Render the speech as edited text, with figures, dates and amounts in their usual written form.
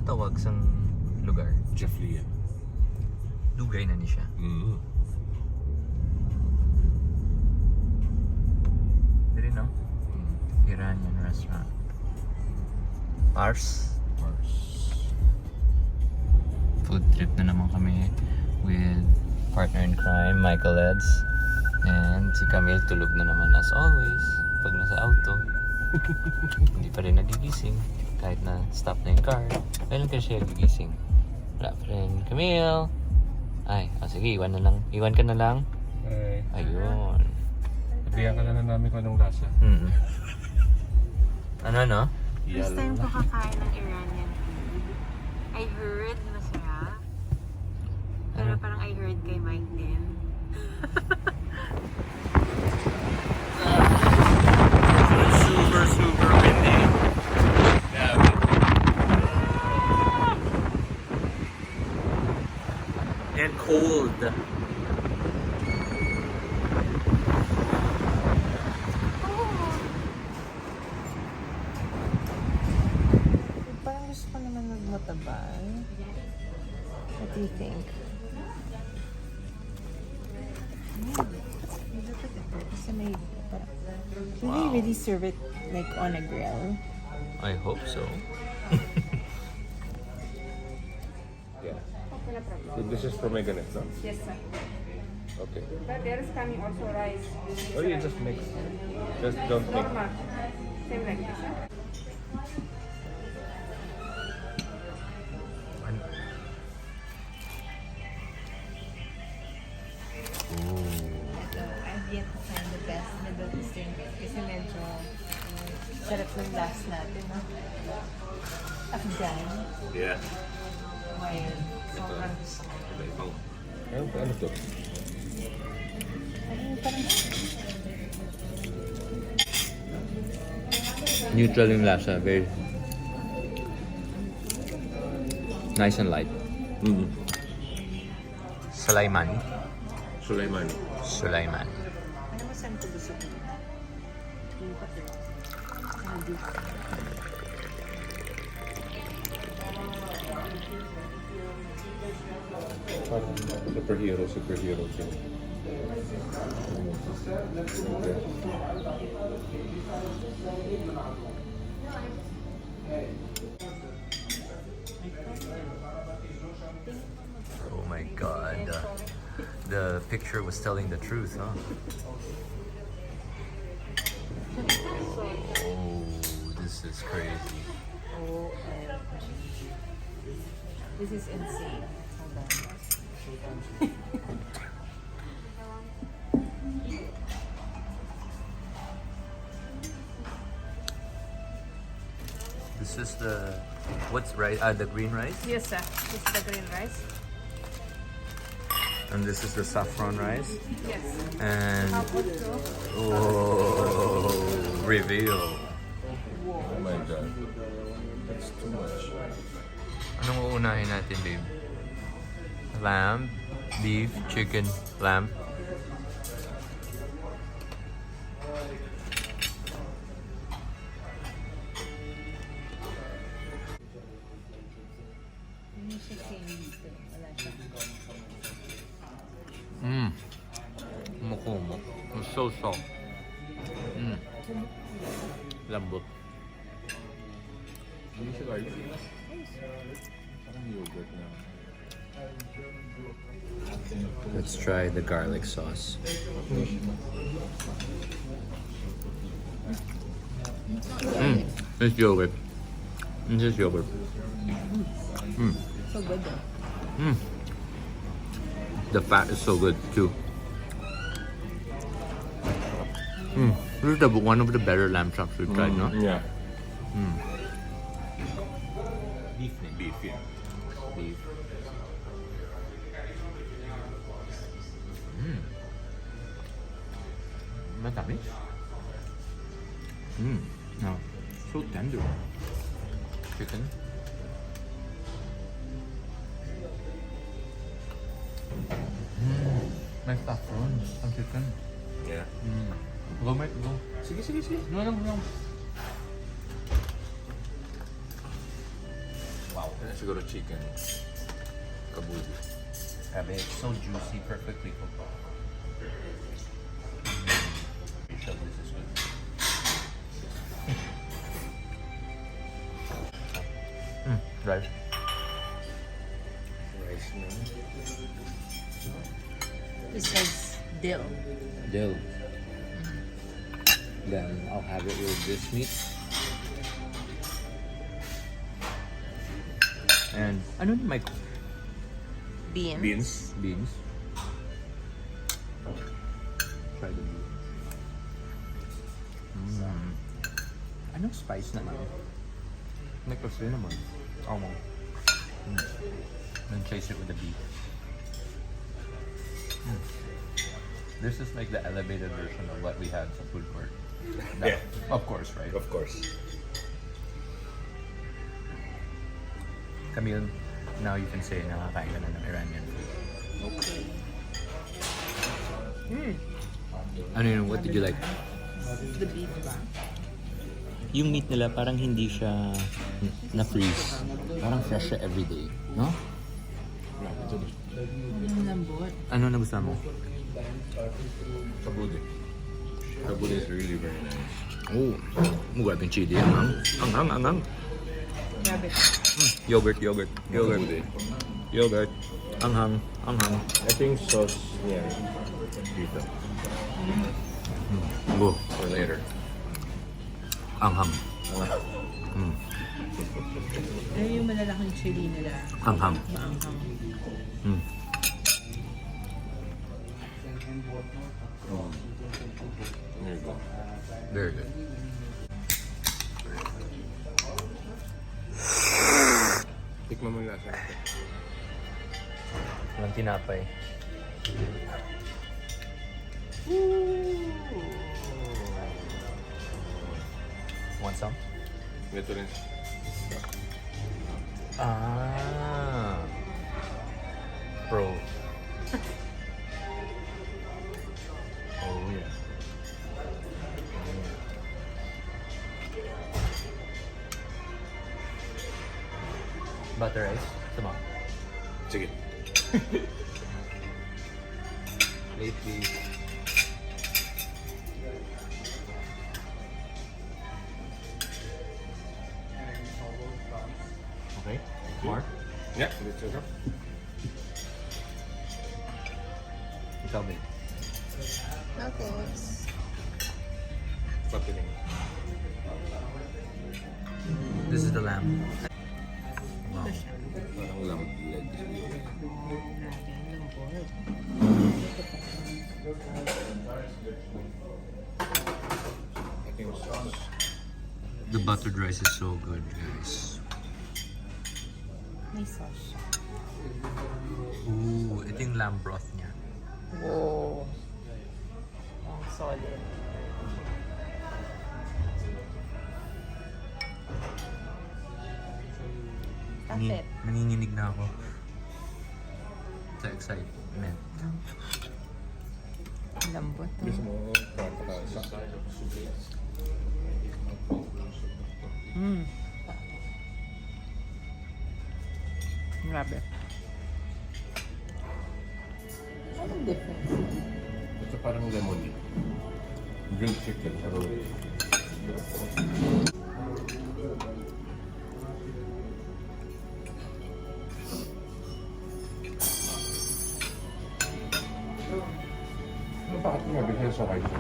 tawag sang lugar? Jeffley. Dugay na ni siya. Dili no? Iranian restaurant. Pars. Food trip na naman kami with partner in crime, Michael Eds. And si Camille tulog na naman as always pag nasa auto. Hindi pa rin nagigising kahit na stop na yung car. Kailan ka siya gigising? Wala pa rin. Camille! Ay, sige, iwan na lang. Iwan ka na lang? Ayun. Sabihan ka na namin kung anong lasa. Ano, no? First time ko kakain ng Iranian food. I heard masarap. Pero parang I heard kay Mike din. Super windy. And cold. Parang gusto ko naman magmatabal. What do you think? Look at it. Kasi may parang... Can they really serve it like on a grill? I hope so. Yeah. So this is for Megan, no? Yes, sir. Okay. But there is coming also rice. Oh, you just mix. Just don't mix. Normal. Same like this, huh? Ito, I've yet to find the best Middle Eastern bread. Kasi medyo sarap ng last natin, no? Afghan. Yeah. Ngayon, sobrang gusto ko. Ano to? Ano parang Neutral yung lasa. Very nice and light. Sulaiman. Sulaiman. Sulaiman. ano mo saan ko gusto ko? Yung pati. Ang beef. Parang superhero thing. Okay. Oh my god. The picture was telling the truth, huh? Oh, this is crazy. OMG. This is insane. Hold on. This is the what's rice? The green rice, Yes, sir. This is the green rice. and this is the saffron rice, Yes. and How about to? oh, reveal. Oh my god. That's too much. Anong uunahin natin, babe? Lamb, beef, chicken, lamb. Hindi siya same dito. Wala siya. Mukumok. It's so soft. Lambot. You should like parang yogurt na. Let's try the garlic sauce. It's yogurt. It's just yogurt. So good though. The fat is so good too. This is one of the better lamb chops we've tried, no? Yeah. Beef. Beef, yeah. Beef. Matamis. No. So tender. Chicken. May saffron ang chicken. Yeah. Go, mate, go. Sige. No. Wow. Siguro chicken. Kabuli. Grabe, it's so juicy, perfectly cooked. Sure, this is good. Rice. Rice na. Besides dill. Dill. Then I'll have it with this meat. And ano ni Mike? Beans. Beans. Beans. Try the beans. Anong spice naman? May kasi naman. Almo. Then chase it with the beef. This is like the elevated version of what we had sa food court. Yeah. Of course, right? Of course. Camille, now you can say nakakain ka na ng Iranian food. Okay. Ano yun? What did you like? The beef ba? Yung meat nila parang hindi siya na-freeze. Parang fresh siya everyday. No? Ang lambot. Ano nagustuhan mo? Kabuli. Kabuli is really very nice. Oh, grabe yung chili. Anghang. Grabe. Yogurt. Kabuli. Yogurt. Anghang. Ito yung sauce niya. Dito. Go. For later. Anghang. Ano yung malalaking chili nila? Anghang. Maanghang. There you go. Very good. Tikman mo yung lasa. Walang tinapay. Want some? Ito rin. Ah. Pro. Oh yeah. Butter rice. Sama. Sige. Lately, Okay. Mark. yeah, let's go. Ikaw, babe. No thanks. Patiling. This is the lamb. Wow. Parang lamb leg. Grabe, ang lambot. Ito yung sauce. The buttered rice is so good, guys. May sauce siya. Ooh, ito yung lamb broth niya. Wow. Ang solid. Kapit. Nanginginig na ako. Sa excitement. Ang lambot. Gusto mo sa Grabe. Anong difference? Ito parang lemon. Grilled chicken. Pero bakit nga bigyan sa rice?